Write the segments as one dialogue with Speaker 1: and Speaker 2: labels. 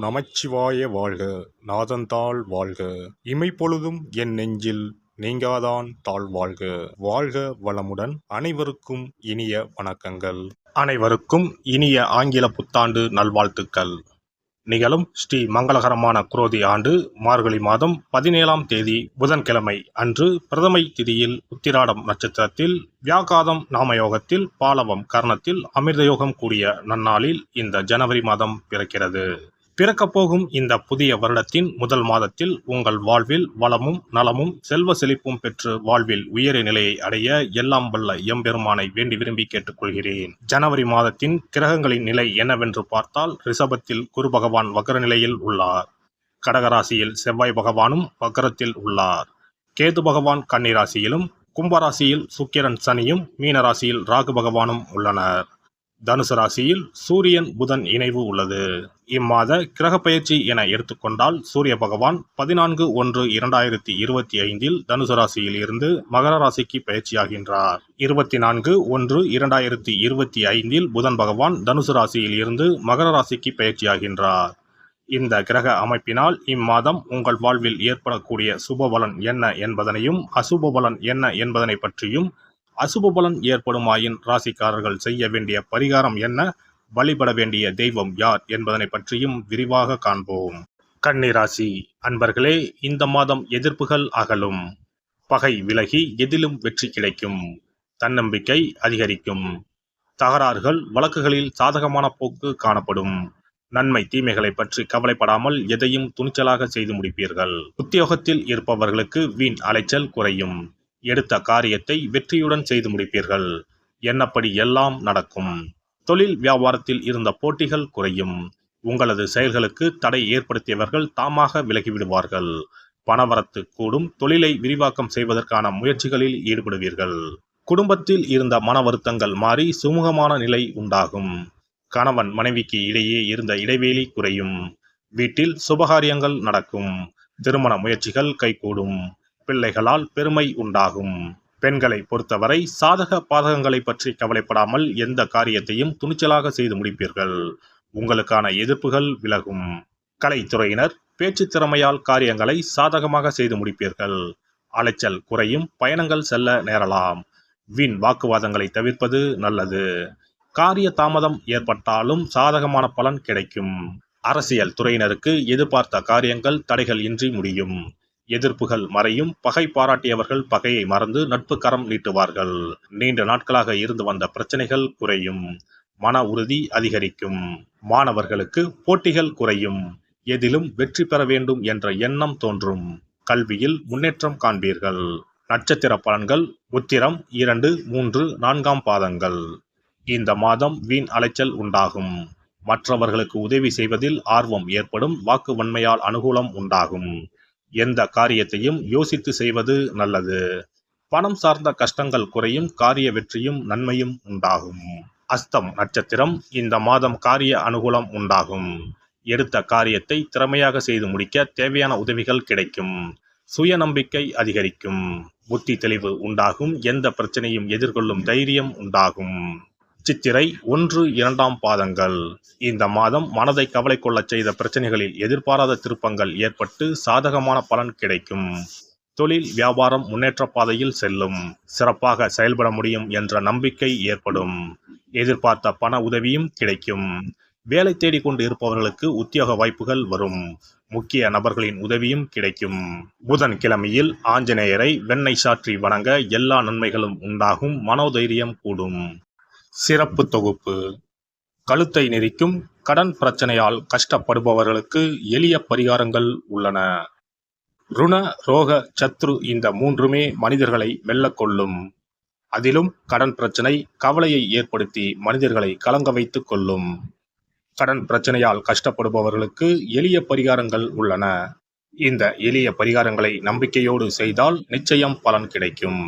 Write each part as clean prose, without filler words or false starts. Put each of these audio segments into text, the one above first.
Speaker 1: நமச்சிவாய வாழ்க. நாதந்தாள் வாழ்க. இமைப்பொழுதும் என் நெஞ்சில் நீங்காதான் தாழ் வாழ்க. வாழ்க வளமுடன். அனைவருக்கும் இனிய வணக்கங்கள். அனைவருக்கும் இனிய ஆங்கில புத்தாண்டு நல்வாழ்த்துக்கள். நிகழும் ஸ்ரீ மங்களகரமான குரோதி ஆண்டு மார்கழி மாதம் 17ஆம் தேதி புதன்கிழமை அன்று பிரதமை திதியில் உத்திராடம் நட்சத்திரத்தில் வியாகாதம் நாமயோகத்தில் பாலவம் கர்ணத்தில் அமிர்தயோகம் கூடிய நன்னாளில் இந்த ஜனவரி மாதம் பிறக்கிறது. பிறக்கப்போகும் இந்த புதிய வருடத்தின் முதல் மாதத்தில் உங்கள் வாழ்வில் வளமும் நலமும் செல்வ செழிப்பும் பெற்று வாழ்வில் உயரிய நிலையை அடைய எல்லாம் வல்ல எம்பெருமானை வேண்டி விரும்பி கேட்டுக்கொள்கிறேன். ஜனவரி மாதத்தின் கிரகங்களின் நிலை என்னவென்று பார்த்தால், ரிஷபத்தில் குரு பகவான் வக்ர நிலையில் உள்ளார். கடகராசியில் செவ்வாய் பகவானும் வக்ரத்தில் உள்ளார். கேது பகவான் கன்னிராசியிலும், கும்பராசியில் சுக்கிரன் சனியும், மீனராசியில் ராகு பகவானும் உள்ளனர். தனுசு ராசியில் சூரியன் புதன் இணைவு உள்ளது. இம்மாத கிரக பயிற்சி என எடுத்துக்கொண்டால், சூரிய பகவான் 14/1/2025 தனுசு ராசியில் இருந்து மகர ராசிக்கு பயிற்சியாகின்றார். 24/1/2025 புதன் பகவான் தனுசு ராசியில் இருந்து மகர ராசிக்கு பயிற்சியாகின்றார். இந்த கிரக அமைப்பினால் இம்மாதம் உங்கள் வாழ்வில் ஏற்படக்கூடிய சுபபலன் என்ன என்பதனையும், அசுப பலன் என்ன என்பதனை பற்றியும், அசுப பலன் ஏற்படுமாயின் ராசிக்காரர்கள் செய்ய வேண்டிய பரிகாரம் என்ன, வழிபட வேண்டிய தெய்வம் யார் என்பதனை பற்றியும் விரிவாக காண்போம். கன்னிராசி அன்பர்களே, இந்த மாதம் எதிர்ப்புகள் அகலும், பகை விலகி எதிலும் வெற்றி கிடைக்கும், தன்னம்பிக்கை அதிகரிக்கும், தகராறுகள் வழக்குகளில் சாதகமான போக்கு காணப்படும், நன்மை தீமைகளை பற்றி கவலைப்படாமல் எதையும் துணிச்சலாக செய்து முடிப்பீர்கள். உத்தியோகத்தில் இருப்பவர்களுக்கு வீண் அலைச்சல் குறையும், எடுத்த காரியத்தை வெற்றியுடன் செய்து முடிப்பீர்கள், எண்ணப்படி எல்லாம் நடக்கும். தொழில் வியாபாரத்தில் இருந்த போட்டிகள் குறையும், உங்களது செயல்களுக்கு தடை ஏற்படுத்தியவர்கள் தாமாக விலகிவிடுவார்கள், பணவரத்து கூடும், தொழிலை விரிவாக்கம் செய்வதற்கான முயற்சிகளில் ஈடுபடுவீர்கள். குடும்பத்தில் இருந்த மன வருத்தங்கள் மாறி சுமூகமான நிலை உண்டாகும், கணவன் மனைவிக்கு இடையே இருந்த இடைவெளி குறையும், வீட்டில் சுபகாரியங்கள் நடக்கும், திருமண முயற்சிகள் கைகூடும், பிள்ளைகளால் பெருமை உண்டாகும். பெண்களை பொறுத்தவரை சாதக பாதகங்களை பற்றி கவலைப்படாமல் எந்த காரியத்தையும் துணிச்சலாக செய்து முடிப்பீர்கள், உங்களுக்கான எதிர்ப்புகள் விலகும். கலைத்துறையினர் பேச்சு திறமையால் காரியங்களை சாதகமாக செய்து முடிப்பீர்கள், அலைச்சல் குறையும், பயணங்கள் செல்ல நேரலாம், வீண் வாக்குவாதங்களை தவிர்ப்பது நல்லது. காரிய தாமதம் ஏற்பட்டாலும் சாதகமான பலன் கிடைக்கும். அரசியல் துறையினருக்கு எதிர்பார்த்த காரியங்கள் தடைகள் இன்றி முடியும், எதிர்ப்புகள் மறையும், பகை பாராட்டியவர்கள் பகையை மறந்து நட்பு கரம் நீட்டுவார்கள், நீண்ட நாட்களாக இருந்து வந்த பிரச்சனைகள் குறையும், மன உறுதி அதிகரிக்கும். மாணவர்களுக்கு போட்டிகள் குறையும், எதிலும் வெற்றி பெற வேண்டும் என்ற எண்ணம் தோன்றும், கல்வியில் முன்னேற்றம் காண்பீர்கள். நட்சத்திர பலன்கள் உத்திரம் 2, 3, 4ஆம் பாதங்கள். இந்த மாதம் வீண் அலைச்சல் உண்டாகும், மற்றவர்களுக்கு உதவி செய்வதில் ஆர்வம் ஏற்படும், வாக்கு வன்மையால் அனுகூலம் உண்டாகும், எந்த காரியத்தையும் யோசித்து செய்வது நல்லது. பணம் சார்ந்த கஷ்டங்கள் குறையும், காரிய வெற்றியும் நன்மையும் உண்டாகும். அஸ்தம் நட்சத்திரம். இந்த மாதம் காரிய அனுகூலம் உண்டாகும், எடுத்த காரியத்தை திறமையாக செய்து முடிக்க தேவையான உதவிகள் கிடைக்கும், சுயநம்பிக்கை அதிகரிக்கும், புத்தி தெளிவு உண்டாகும், எந்த பிரச்சனையும் எதிர்கொள்ளும் தைரியம் உண்டாகும். சித்திரை 1, 2ஆம் பாதங்கள். இந்த மாதம் மனதை கவலை கொள்ளச் செய்த பிரச்சனைகளில் எதிர்பாராத திருப்பங்கள் ஏற்பட்டு சாதகமான பலன் கிடைக்கும், தொழில் வியாபாரம் முன்னேற்ற பாதையில் செல்லும், சிறப்பாக செயல்பட முடியும் என்ற நம்பிக்கை ஏற்படும், எதிர்பார்த்த பண உதவியும் கிடைக்கும். வேலை தேடிக்கொண்டு இருப்பவர்களுக்கு உத்தியோக வாய்ப்புகள் வரும், முக்கிய நபர்களின் உதவியும் கிடைக்கும். புதன்கிழமையில் ஆஞ்சநேயரை வெண்ணெய் சாற்றி வணங்க எல்லா நன்மைகளும் உண்டாகும், மனோதைரியம் கூடும். சிறப்பு தொகுப்பு. கழுத்தை நெரிக்கும் கடன் பிரச்சனையால் கஷ்டப்படுபவர்களுக்கு எளிய பரிகாரங்கள் உள்ளன. ருண ரோக சத்ரு இந்த மூன்றுமே மனிதர்களை வெல்லக்கொள்ளும், அதிலும் கடன் பிரச்சனை கவலையை ஏற்படுத்தி மனிதர்களை கலங்க வைத்துக் கொள்ளும். கடன் பிரச்சனையால் கஷ்டப்படுபவர்களுக்கு எளிய பரிகாரங்கள் உள்ளன. இந்த எளிய பரிகாரங்களை நம்பிக்கையோடு செய்தால் நிச்சயம் பலன் கிடைக்கும்.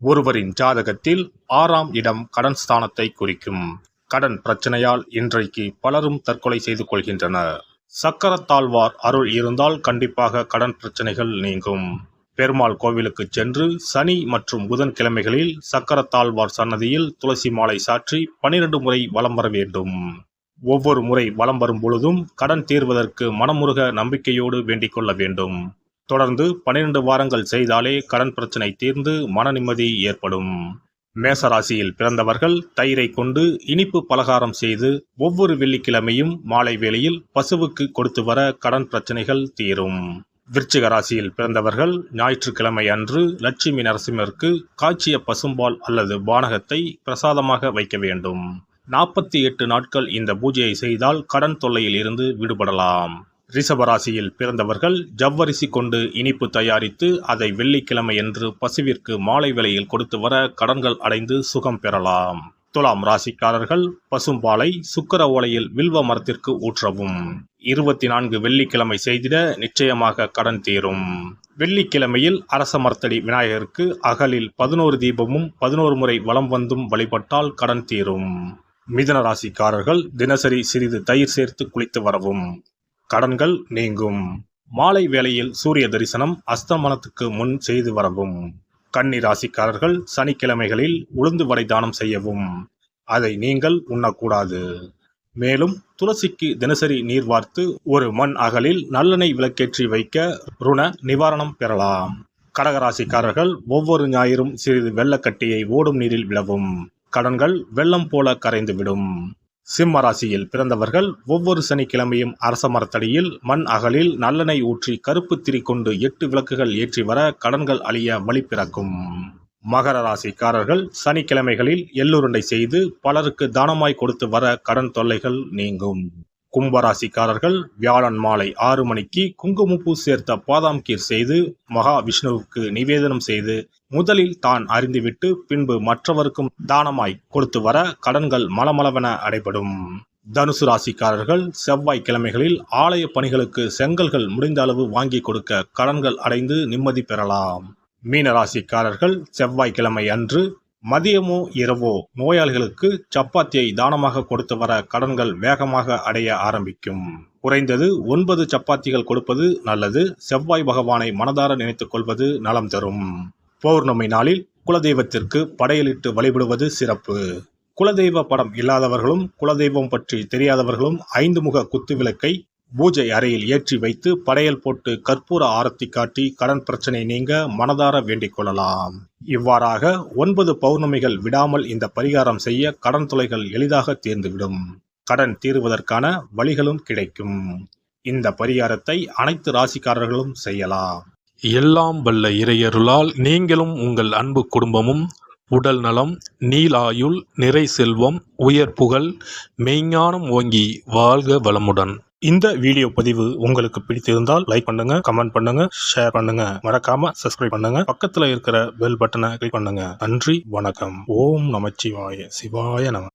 Speaker 1: ஒருவரின் ஜாதகத்தில் 6ஆம் இடம் கடன் ஸ்தானத்தை குறிக்கும். கடன் பிரச்சனையால் இன்றைக்கு பலரும் தற்கொலை செய்து கொள்கின்றனர். சக்கரத்தாழ்வார் அருள் இருந்தால் கண்டிப்பாக கடன் பிரச்சனைகள் நீங்கும். பெருமாள் கோவிலுக்கு சென்று சனி மற்றும் புதன்கிழமைகளில் சக்கரத்தாழ்வார் சன்னதியில் துளசி மாலை சாற்றி 12 முறை வலம் வர வேண்டும். ஒவ்வொரு முறை வலம் வரும் பொழுதும் கடன் தீர்வதற்கு மனமுருக நம்பிக்கையோடு வேண்டிக் கொள்ள வேண்டும். தொடர்ந்து 12 வாரங்கள் செய்தாலே கடன் பிரச்சனை தீர்ந்து மன நிம்மதி ஏற்படும். மேசராசியில் பிறந்தவர்கள் தயிரை கொண்டு இனிப்பு பலகாரம் செய்து ஒவ்வொரு வெள்ளிக்கிழமையும் மாலை வேளையில் பசுவுக்கு கொடுத்து வர கடன் பிரச்சனைகள் தீரும். விருச்சிக ராசியில் பிறந்தவர்கள் ஞாயிற்றுக்கிழமை அன்று லட்சுமி நரசிம்மருக்கு காய்ச்சிய பசும்பால் அல்லது பானகத்தை பிரசாதமாக வைக்க வேண்டும். 48 நாட்கள் இந்த பூஜையை செய்தால் கடன் தொல்லையில் இருந்து விடுபடலாம். ரிஷபராசியில் பிறந்தவர்கள் ஜவ்வரிசி கொண்டு இனிப்பு தயாரித்து அதை வெள்ளிக்கிழமையன்று பசுவிற்கு மாலை வேளையில் கொடுத்து வர கடன்கள் அடைந்து சுகம் பெறலாம். துலாம் ராசிக்காரர்கள் பசும்பாலை சுக்கிர ஓலையில் வில்வ மரத்திற்கு ஊற்றவும். 24 வெள்ளிக்கிழமை செய்திட நிச்சயமாக கடன் தீரும். வெள்ளிக்கிழமையில் அரச மரத்தடி விநாயகருக்கு அகலில் 11 தீபமும் 11 முறை வலம் வந்தும் வழிபட்டால் கடன் தீரும். மிதுன ராசிக்காரர்கள் தினசரி சிறிது தயிர் சேர்த்து குளித்து வரவும். கடன்கள் நீங்கும். மாலை வேளையில் சூரிய தரிசனம் அஸ்தமனத்துக்கு முன் செய்து வரவும். கன்னி ராசிக்காரர்கள் சனிக்கிழமைகளில் உளுந்து வடை தானம் செய்யவும். அதை நீங்கள் உண்ணக்கூடாது. மேலும் துளசிக்கு தினசரி நீர் வார்த்து ஒரு மண் அகலில் நல்லெண்ணெய் விளக்கேற்றி வைக்க ருண நிவாரணம் பெறலாம். கடகராசிக்காரர்கள் ஒவ்வொரு ஞாயிறும் சிறிது வெள்ளக்கட்டியை ஓடும் நீரில் விழவும். கடன்கள் வெள்ளம் போல கரைந்துவிடும். சிம்ம ராசியில் பிறந்தவர்கள் ஒவ்வொரு சனிக்கிழமையும் அரச மரத்தடியில் மண் அகலில் நல்லெண்ணெய் ஊற்றி கருப்பு திரி கொண்டு 8 விளக்குகள் ஏற்றி வர கடன்கள் அழிய வழி பிறக்கும். மகர ராசிக்காரர்கள் சனிக்கிழமைகளில் எள்ளுருண்டை செய்து பலருக்கு தானமாய் கொடுத்து வர கடன் தொல்லைகள் நீங்கும். கும்பராசிக்காரர்கள் வியாழன் மாலை 6 மணிக்கு குங்குமப்பூ சேர்த்த பாதாம் கீர் செய்து மகா விஷ்ணுவுக்கு நிவேதனம் செய்து முதலில் தான் அறிந்துவிட்டு பின்பு மற்றவருக்கும் தானமாய் கொடுத்து வர கடன்கள் மலமளவென அடைபடும். தனுசு ராசிக்காரர்கள் செவ்வாய்க்கிழமைகளில் ஆலய பணிகளுக்கு செங்கல்கள் முடிந்த அளவு வாங்கி கொடுக்க கடன்கள் அடைந்து நிம்மதி பெறலாம். மீன ராசிக்காரர்கள் செவ்வாய்க்கிழமை அன்று மதியமோ இரவோ நோயாளிகளுக்கு சப்பாத்தியை தானமாக கொடுத்து வர கடன்கள் வேகமாக அடைய ஆரம்பிக்கும். குறைந்தது 9 சப்பாத்திகள் கொடுப்பது நல்லது. செவ்வாய் பகவானை மனதார நினைத்துக் கொள்வது நலம் தரும். பௌர்ணமி நாளில் குலதெய்வத்திற்கு படையலிட்டு வழிபடுவது சிறப்பு. குலதெய்வ படம் இல்லாதவர்களும் குலதெய்வம் பற்றி தெரியாதவர்களும் 5 முக குத்து விளக்கை பூஜை அறையில் ஏற்றி வைத்து படையல் போட்டு கற்பூர ஆரத்தி காட்டி கடன் பிரச்சனை நீங்க மனதார வேண்டிக் கொள்ளலாம். இவ்வாறாக 9 பௌர்ணமிகள் விடாமல் இந்த பரிகாரம் செய்ய கடன் தொல்லைகள் எளிதாக தீர்ந்துவிடும். கடன் தீருவதற்கான வழிகளும் கிடைக்கும். இந்த பரிகாரத்தை அனைத்து ராசிக்காரர்களும் செய்யலாம்.
Speaker 2: எல்லாம் வல்ல இறையருளால் நீங்களும் உங்கள் அன்பு குடும்பமும் உடல் நலம், நீலாயுள், நிறை செல்வம், உயர் புகழ், மெய்ஞானம் ஓங்கி வாழ்க வளமுடன்.
Speaker 1: இந்த வீடியோ பதிவு உங்களுக்கு பிடித்திருந்தால் லைக் பண்ணுங்க, கமெண்ட் பண்ணுங்க, ஷேர் பண்ணுங்க, மறக்காம சப்ஸ்கிரைப் பண்ணுங்க, பக்கத்துல இருக்கிற பெல் பட்டனை கிளிக் பண்ணுங்க. நன்றி, வணக்கம். ஓம் நமச்சிவாய. சிவாய நம.